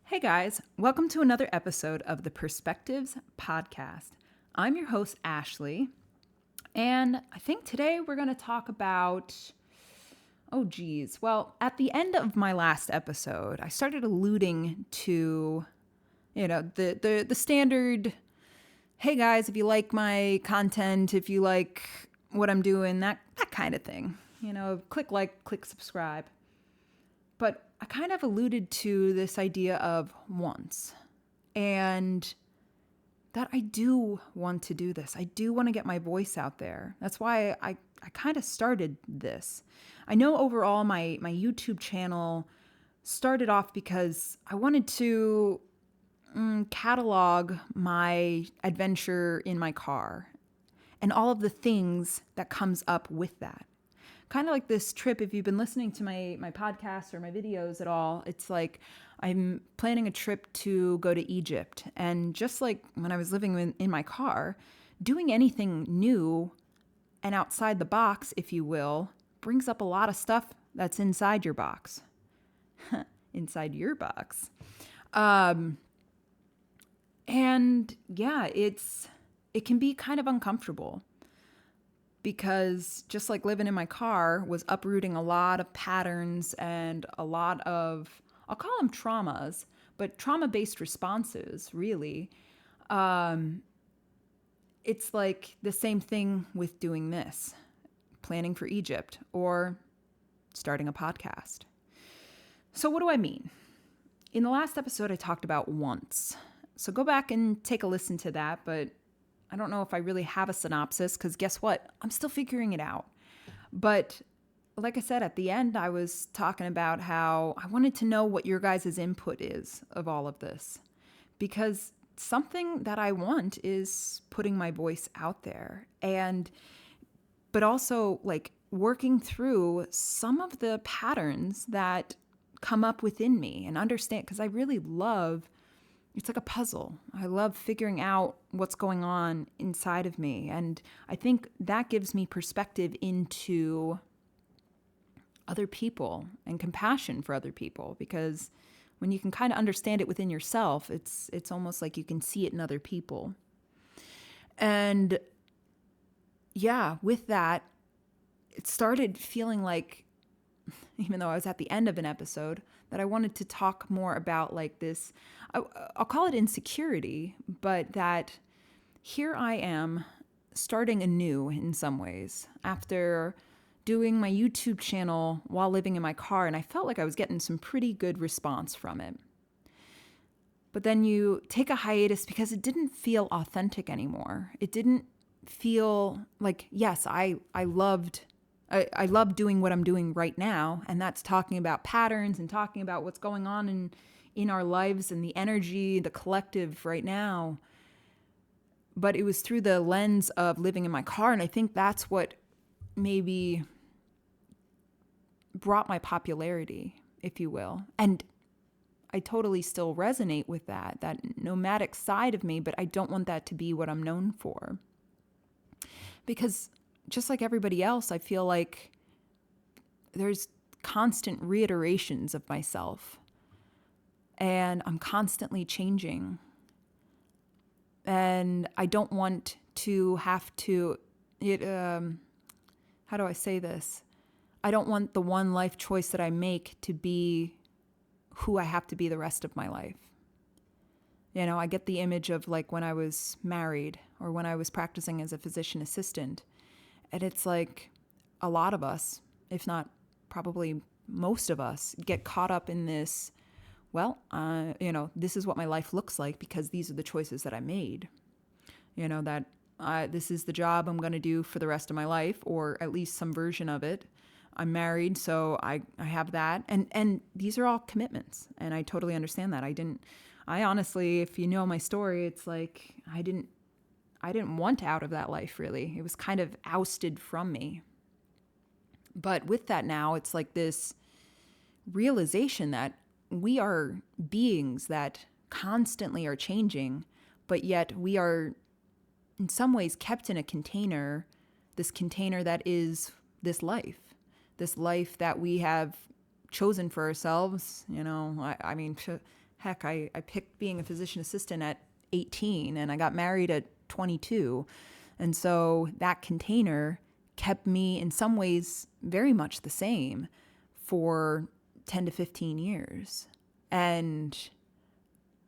Hey guys, welcome to another episode of the Perspectives Podcast. I'm your host, Ashley, and I think today we're going to talk about. Well, at the end of my last episode, I started alluding to, the standard, hey guys, if you like my content, if you like what I'm doing, that kind of thing. Click like, click subscribe. But I kind of alluded to this idea of once, and that I do want to do this. I do want to get my voice out there. That's why I kind of started this. I know overall my YouTube channel started off because I wanted to catalog my adventure in my car and all of the things that comes up with that. Kind of like this trip, if you've been listening to my podcast or my videos at all, it's like I'm planning a trip to go to Egypt. And just like when I was living in my car, doing anything new and outside the box, if you will, brings up a lot of stuff that's inside your box. Inside your box. And yeah, it can be kind of uncomfortable because just like living in my car was uprooting a lot of patterns and a lot of, I'll call them traumas, but trauma-based responses, really. It's like the same thing with doing this, planning for Egypt or starting a podcast. So what do I mean? In the last episode, I talked about once. So go back and take a listen to that, but I don't know if I really have a synopsis because guess what? I'm still figuring it out. But like I said, at the end, I was talking about how I wanted to know what your guys' input is of all of this. Because something that I want is putting my voice out there but also like working through some of the patterns that come up within me and understand, because I really love, it's like a puzzle. I love figuring out what's going on inside of me. And I think that gives me perspective into other people and compassion for other people, because when you can kind of understand it within yourself, it's almost like you can see it in other people. And yeah, with that, it started feeling like, even though I was at the end of an episode, that I wanted to talk more about like this, I'll call it insecurity, but that here I am starting anew in some ways after doing my YouTube channel while living in my car, and I felt like I was getting some pretty good response from it. But then you take a hiatus because it didn't feel authentic anymore. It didn't feel like, yes, I love doing what I'm doing right now, and that's talking about patterns and talking about what's going on in our lives and the energy, the collective right now. But it was through the lens of living in my car, and I think that's what maybe brought my popularity, if you will. And I totally still resonate with that nomadic side of me, but I don't want that to be what I'm known for. Because just like everybody else, I feel like there's constant reiterations of myself, and I'm constantly changing. And I don't want to have to, how do I say this? I don't want the one life choice that I make to be who I have to be the rest of my life. I get the image of like when I was married or when I was practicing as a physician assistant. And it's like a lot of us, if not probably most of us, get caught up in this, this is what my life looks like because these are the choices that I made. This is the job I'm going to do for the rest of my life, or at least some version of it. I'm married, so I have that. And these are all commitments, and I totally understand that. I honestly, if you know my story, it's like I didn't want out of that life, really. It was kind of ousted from me. But with that now, it's like this realization that we are beings that constantly are changing, but yet we are in some ways kept in a container, this container that is this life that we have chosen for ourselves. Heck, I picked being a physician assistant at 18 and I got married at 22. And so that container kept me in some ways very much the same for 10 to 15 years. And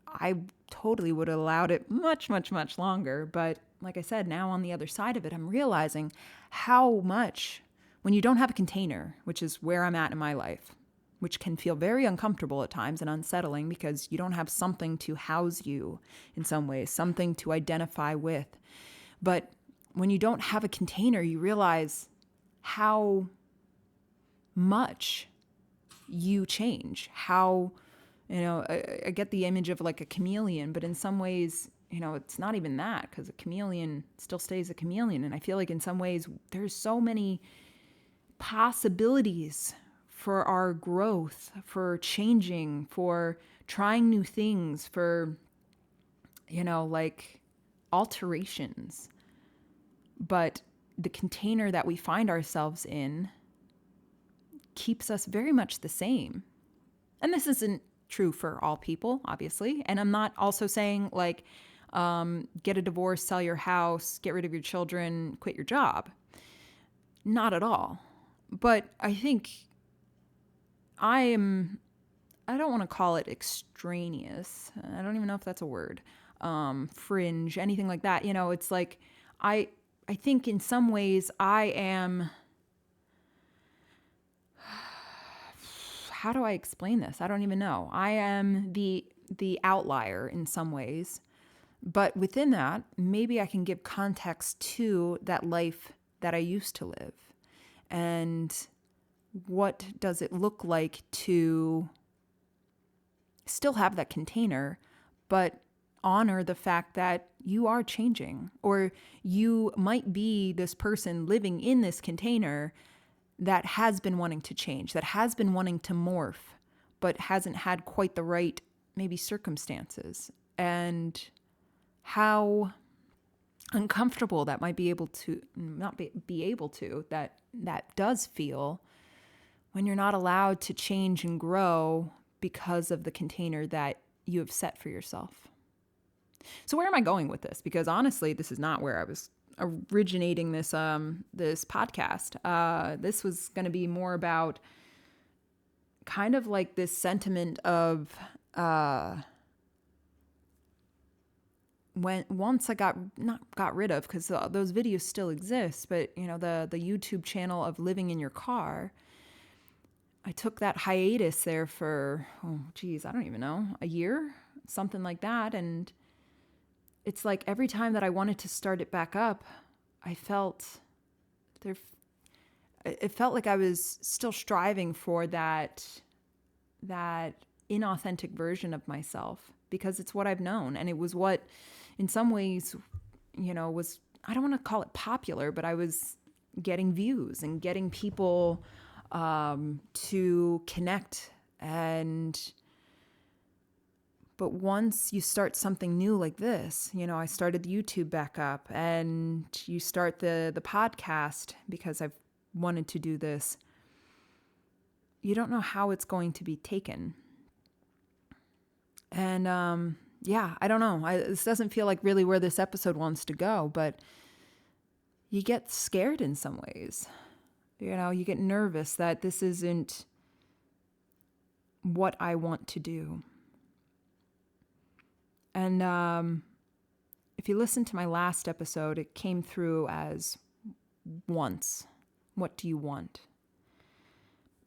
I totally would have allowed it much, much, much longer. But like I said, now on the other side of it, I'm realizing how much when you don't have a container, which is where I'm at in my life, which can feel very uncomfortable at times and unsettling because you don't have something to house you in some ways, something to identify with. But when you don't have a container, you realize how much you change, how, I get the image of like a chameleon, but in some ways, it's not even that, because a chameleon still stays a chameleon. And I feel like in some ways there's so many possibilities for our growth, for changing, for trying new things, for, like alterations. But the container that we find ourselves in keeps us very much the same. And this isn't true for all people, obviously. And I'm not also saying like, get a divorce, sell your house, get rid of your children, quit your job. Not at all. But I think I don't want to call it extraneous. I don't even know if that's a word. Fringe, anything like that. It's like, I think in some ways I am, how do I explain this? I don't even know. I am the outlier in some ways, but within that, maybe I can give context to that life that I used to live. And what does it look like to still have that container, but honor the fact that you are changing, or you might be this person living in this container that has been wanting to change, that has been wanting to morph, but hasn't had quite the right maybe circumstances, and how uncomfortable that might be able to not be able to, that does feel when you're not allowed to change and grow because of the container that you have set for yourself. So where am I going with this? Because honestly, this is not where I was originating this podcast. This was going to be more about kind of like this sentiment of once I got rid of, because those videos still exist, but the YouTube channel of living in your car, I took that hiatus there for, I don't even know, a year, something like that. And it's like every time that I wanted to start it back up, it felt like I was still striving for that inauthentic version of myself, because it's what I've known. And it was what, in some ways, was, I don't want to call it popular, but I was getting views and getting people to connect. But once you start something new like this, I started the YouTube back up, and you start the podcast because I've wanted to do this. You don't know how it's going to be taken. And I don't know. This doesn't feel like really where this episode wants to go, but you get scared in some ways. You get nervous that this isn't what I want to do. And if you listen to my last episode, it came through as wants. What do you want?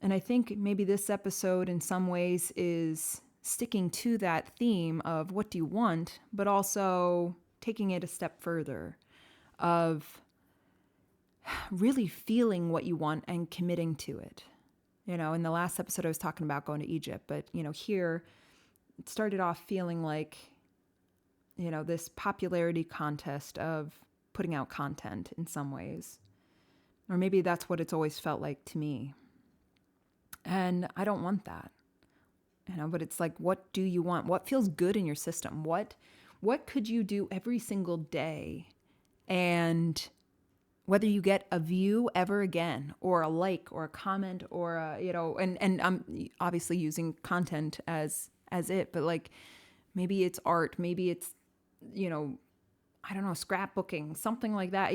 And I think maybe this episode in some ways is sticking to that theme of what do you want, but also taking it a step further of really feeling what you want and committing to it. In the last episode, I was talking about going to Egypt, but, here it started off feeling like, this popularity contest of putting out content in some ways. Or maybe that's what it's always felt like to me. And I don't want that. But it's like, what do you want? What feels good in your system? What could you do every single day? And whether you get a view ever again, or a like, or a comment, or and I'm obviously using content as as it, but like maybe it's art, maybe it's, I don't know, scrapbooking, something like that.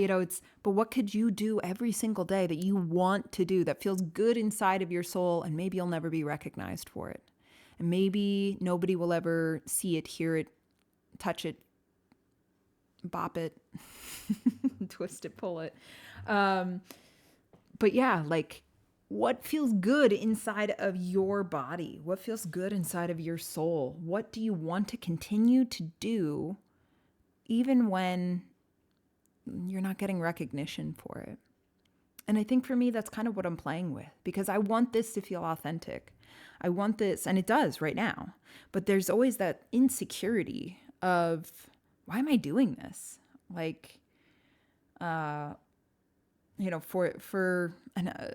But what could you do every single day that you want to do that feels good inside of your soul, and maybe you'll never be recognized for it. And maybe nobody will ever see it, hear it, touch it, bop it, twist it, pull it. But yeah, like what feels good inside of your body? What feels good inside of your soul? What do you want to continue to do even when you're not getting recognition for it? And I think for me, that's kind of what I'm playing with, because I want this to feel authentic. I want this, and it does right now, but there's always that insecurity of, why am I doing this? Like, and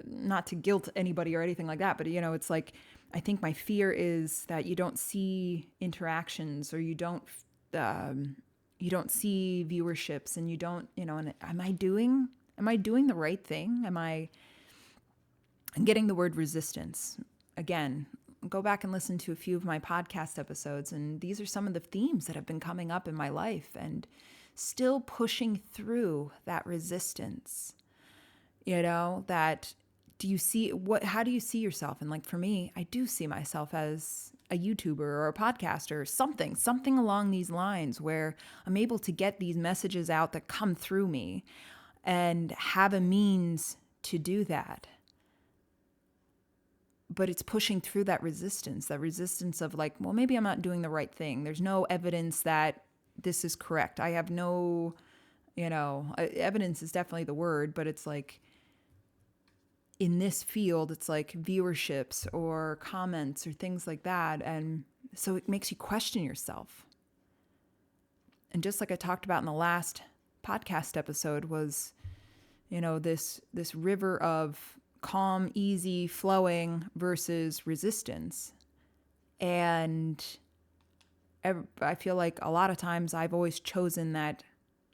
not to guilt anybody or anything like that, but it's like, I think my fear is that you don't see interactions, or you don't see viewerships, and you don't, and am I doing the right thing? I'm getting the word resistance. Again, go back and listen to a few of my podcast episodes, and these are some of the themes that have been coming up in my life, and still pushing through that resistance. That, how do you see yourself? And like for me, I do see myself as a YouTuber or a podcaster, something along these lines, where I'm able to get these messages out that come through me and have a means to do that. But it's pushing through that resistance of like, well, maybe I'm not doing the right thing. There's no evidence that this is correct. I have no, evidence is definitely the word, but it's like, in this field, it's like viewerships or comments or things like that. And so it makes you question yourself. And just like I talked about in the last podcast episode, was, this river of calm, easy flowing versus resistance. And I feel like a lot of times I've always chosen that.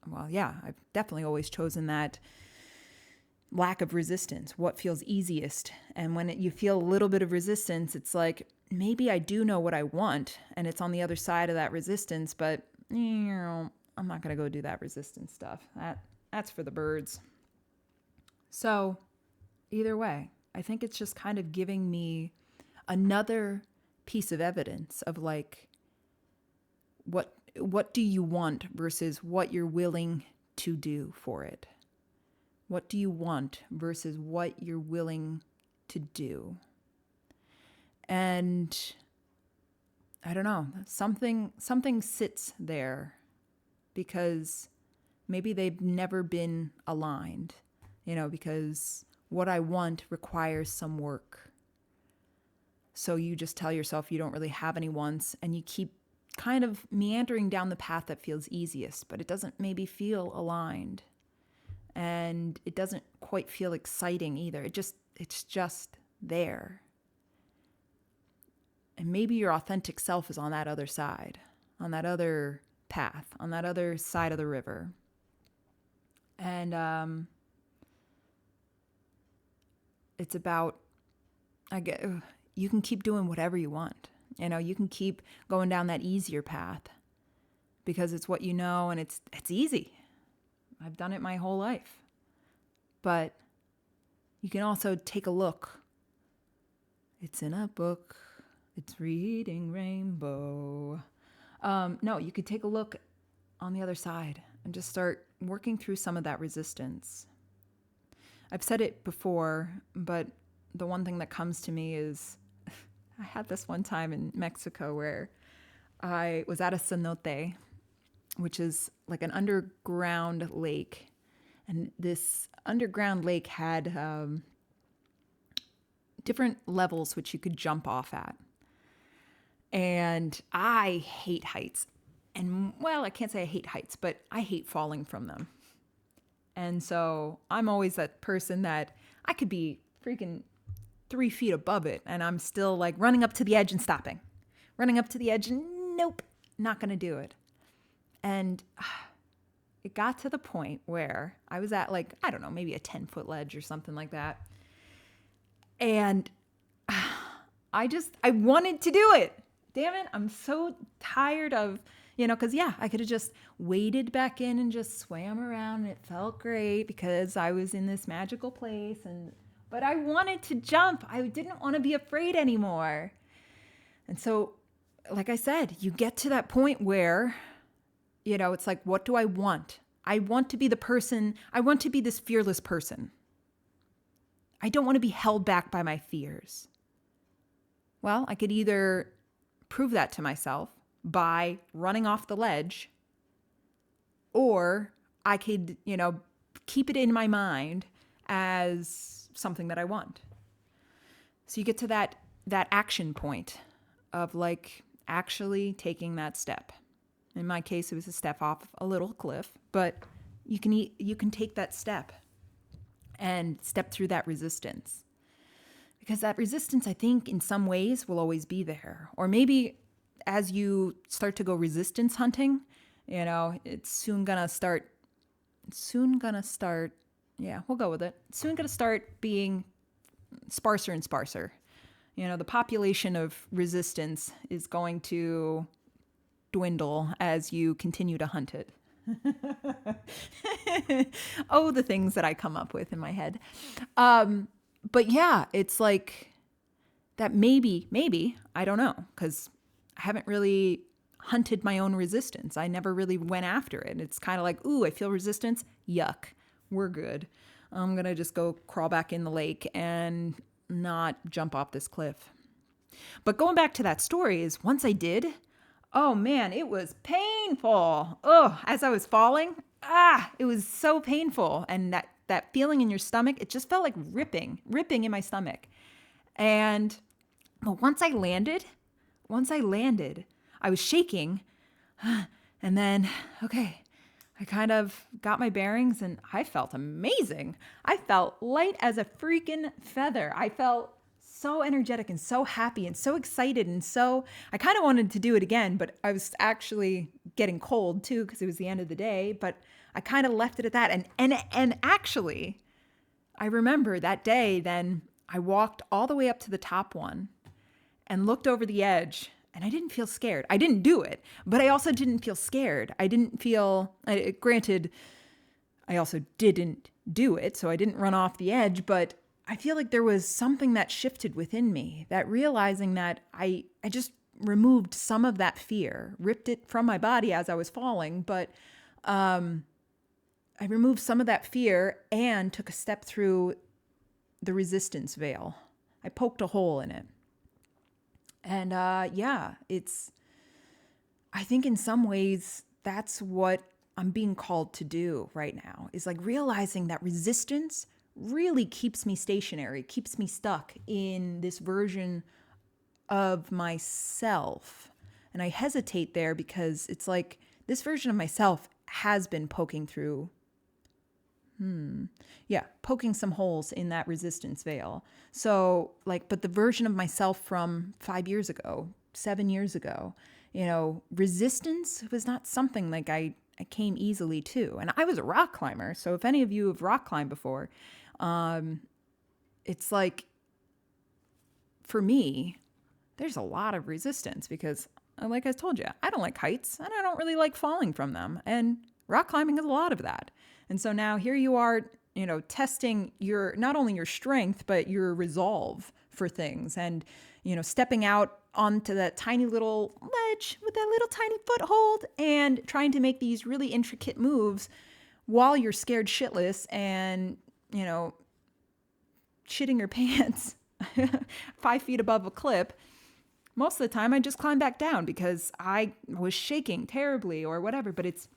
Well, yeah, I've definitely always chosen that lack of resistance, what feels easiest. And when you feel a little bit of resistance, it's like, maybe I do know what I want, and it's on the other side of that resistance, but I'm not going to go do that resistance stuff. That's for the birds. So either way, I think it's just kind of giving me another piece of evidence of like, what do you want versus what you're willing to do for it? What do you want versus what you're willing to do? And I don't know, something sits there because maybe they've never been aligned, because what I want requires some work. So you just tell yourself you don't really have any wants, and you keep kind of meandering down the path that feels easiest, but it doesn't maybe feel aligned. And it doesn't quite feel exciting either. It's just there. And maybe your authentic self is on that other side, on that other path, on that other side of the river. And it's about, you can keep doing whatever you want. You can keep going down that easier path because it's what you know, and it's easy. I've done it my whole life. But you can also take a look. It's in a book. It's reading Rainbow. No, you could take a look on the other side and just start working through some of that resistance. I've said it before, but the one thing that comes to me is I had this one time in Mexico where I was at a cenote, which is like an underground lake. And this underground lake had different levels which you could jump off at. And I hate heights. And, well, I can't say I hate heights, but I hate falling from them. And so I'm always that person that I could be freaking 3 feet above it, and I'm still like running up to the edge and stopping. Running up to the edge and nope, not going to do it. And it got to the point where I was at like, I don't know, maybe a 10-foot ledge or something like that. And I wanted to do it. damn it, I'm so tired of, because yeah, I could have just waded back in and just swam around and it felt great because I was in this magical place but I wanted to jump. I didn't want to be afraid anymore. And so, like I said, you get to that point where, it's like, what do I want? I want to be this fearless person. I don't want to be held back by my fears. Well, I could either prove that to myself by running off the ledge, or I could, keep it in my mind as something that I want. So you get to that action point of like actually taking that step. In my case, it was a step off a little cliff, but you can take that step and step through that resistance. Because that resistance, I think, in some ways will always be there. Or maybe as you start to go resistance hunting, it's soon gonna start, yeah, we'll go with it. It's soon gonna start being sparser and sparser. The population of resistance is going to dwindle as you continue to hunt it. Oh, the things that I come up with in my head. But yeah, it's like that maybe, I don't know, because I haven't really hunted my own resistance. I never really went after it. It's kind of like, ooh, I feel resistance. Yuck, we're good. I'm going to just go crawl back in the lake and not jump off this cliff. But going back to that story is once I did, oh man, it was painful. Oh, as I was falling, it was so painful. And that feeling in your stomach, it just felt like ripping in my stomach. And once I landed, I was shaking. And then, okay, I kind of got my bearings and I felt amazing. I felt light as a freaking feather. I felt so energetic and so happy and so excited. And so I kind of wanted to do it again, but I was actually getting cold too because it was the end of the day. But I kind of left it at that. And actually, I remember that day, then I walked all the way up to the top one and looked over the edge. And I didn't feel scared. I didn't do it, but I also didn't feel scared. I didn't feel, granted, I also didn't do it, so I didn't run off the edge, but I feel like there was something that shifted within me, that realizing that I just removed some of that fear, ripped it from my body as I was falling, but I removed some of that fear and took a step through the resistance veil. I poked a hole in it. And yeah, I think in some ways that's what I'm being called to do right now, is like realizing that resistance really keeps me stationary, keeps me stuck in this version of myself. And I hesitate there because it's like this version of myself has been poking through poking some holes in that resistance veil. So but the version of myself from 5 years ago, 7 years ago, resistance was not something like I came easily to. And I was a rock climber. So if any of you have rock climbed before, it's like, for me, there's a lot of resistance because, like I told you, I don't like heights and I don't really like falling from them. And rock climbing is a lot of that. And so now here you are, testing not only your strength, but your resolve for things and, stepping out onto that tiny little ledge with that little tiny foothold and trying to make these really intricate moves while you're scared shitless and, shitting your pants 5 feet above a cliff. Most of the time I just climb back down because I was shaking terribly or whatever, but it's,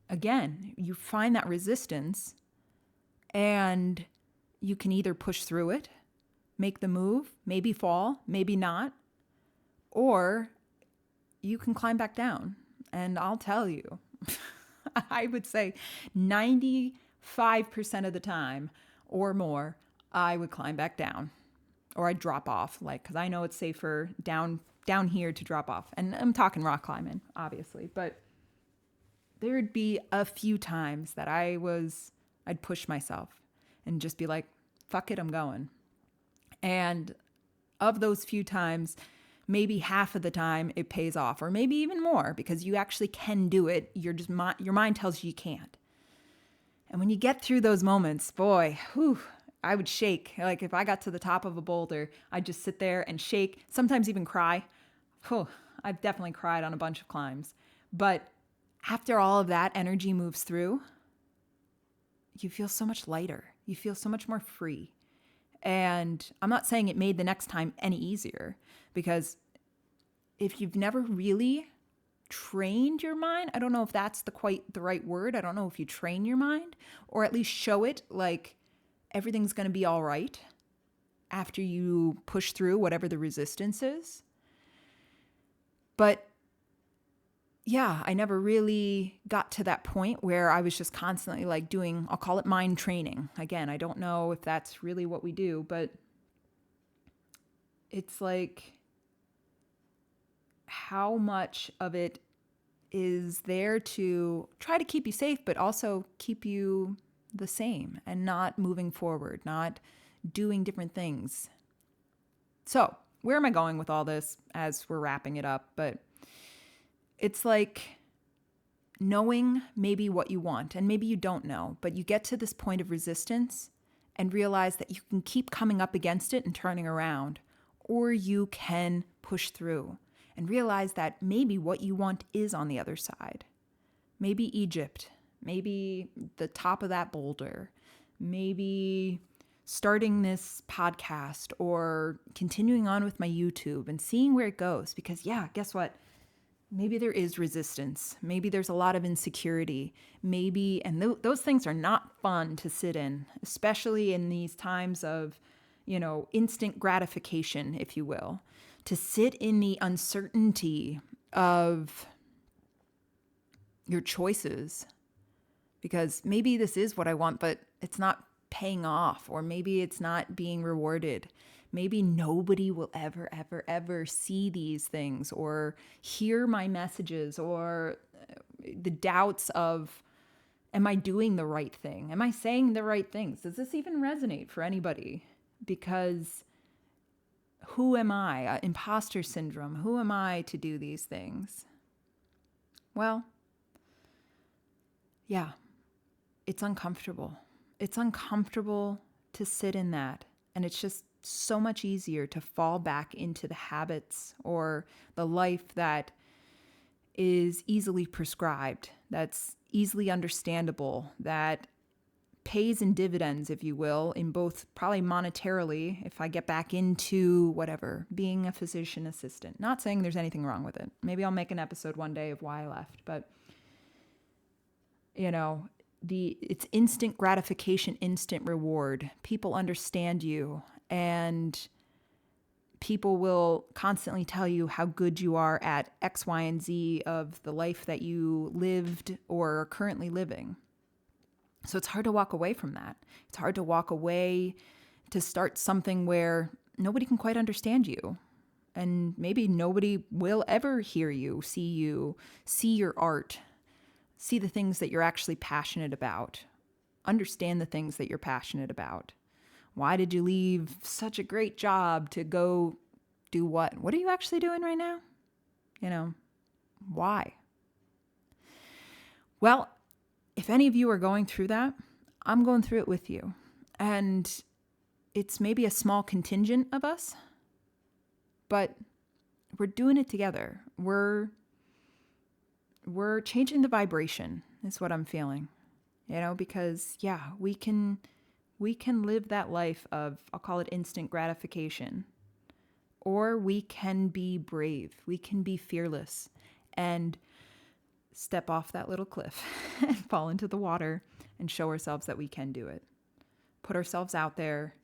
again, you find that resistance and you can either push through it, make the move, maybe fall, maybe not, or you can climb back down. And I'll tell you, I would say 95% of the time or more, I would climb back down or I'd drop off, because I know it's safer down here to drop off. And I'm talking rock climbing, obviously, but there'd be a few times that I'd push myself and just be like, fuck it, I'm going. And of those few times, maybe half of the time it pays off, or maybe even more because you actually can do it. Your mind tells you can't. And when you get through those moments, boy, I would shake. Like if I got to the top of a boulder, I'd just sit there and shake, sometimes even cry. I've definitely cried on a bunch of climbs. But after all of that energy moves through, you feel so much lighter. You feel so much more free. And I'm not saying it made the next time any easier, because if you've never really trained your mind, I don't know if that's quite the right word. I don't know if you train your mind or at least show it like everything's going to be all right after you push through whatever the resistance is. But yeah, I never really got to that point where I was just constantly like doing, I'll call it mind training. Again, I don't know if that's really what we do, but it's like how much of it is there to try to keep you safe, but also keep you the same and not moving forward, not doing different things. So, where am I going with all this as we're wrapping it up? But it's like knowing maybe what you want, and maybe you don't know, but you get to this point of resistance and realize that you can keep coming up against it and turning around, or you can push through and realize that maybe what you want is on the other side. Maybe Egypt, maybe the top of that boulder, maybe starting this podcast or continuing on with my YouTube and seeing where it goes. Because yeah, guess what? Maybe there is resistance. Maybe there's a lot of insecurity. Maybe, and those things are not fun to sit in, especially in these times of, instant gratification, if you will. To sit in the uncertainty of your choices, because maybe this is what I want, but it's not paying off, or maybe it's not being rewarded. Maybe nobody will ever, ever, ever see these things or hear my messages, or the doubts of, am I doing the right thing? Am I saying the right things? Does this even resonate for anybody? Because who am I? Imposter syndrome. Who am I to do these things? Well, yeah, it's uncomfortable. It's uncomfortable to sit in that. And it's just so much easier to fall back into the habits or the life that is easily prescribed, that's easily understandable, that pays in dividends, if you will, in both probably monetarily, if I get back into whatever, being a physician assistant. Not saying there's anything wrong with it. Maybe I'll make an episode one day of why I left, but it's instant gratification, instant reward. People understand you, and people will constantly tell you how good you are at X, Y, and Z of the life that you lived or are currently living. So it's hard to walk away from that. It's hard to walk away to start something where nobody can quite understand you. And maybe nobody will ever hear you, see your art, see the things that you're actually passionate about, understand the things that you're passionate about. Why did you leave such a great job to go do what? What are you actually doing right now? Why? Well, if any of you are going through that, I'm going through it with you. And it's maybe a small contingent of us, but we're doing it together. We're changing the vibration is what I'm feeling, because we can live that life of, I'll call it instant gratification, or we can be brave. We can be fearless and step off that little cliff and fall into the water and show ourselves that we can do it. Put ourselves out there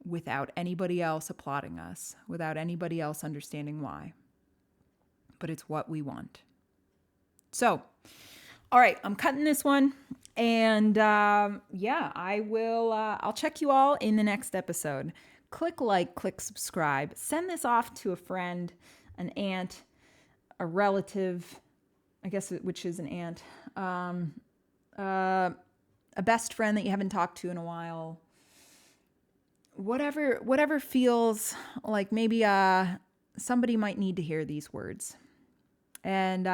without anybody else applauding us, without anybody else understanding why. But it's what we want. So, all right, I'm cutting this one. And I will, I'll check you all in the next episode. Click like, click subscribe. Send this off to a friend, an aunt, a relative, I guess, which is an aunt, a best friend that you haven't talked to in a while, whatever feels like maybe a somebody might need to hear these words. And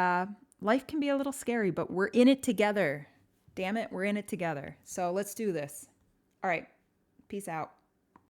life can be a little scary, but we're in it together. Damn it, we're in it together. So let's do this. All right, peace out.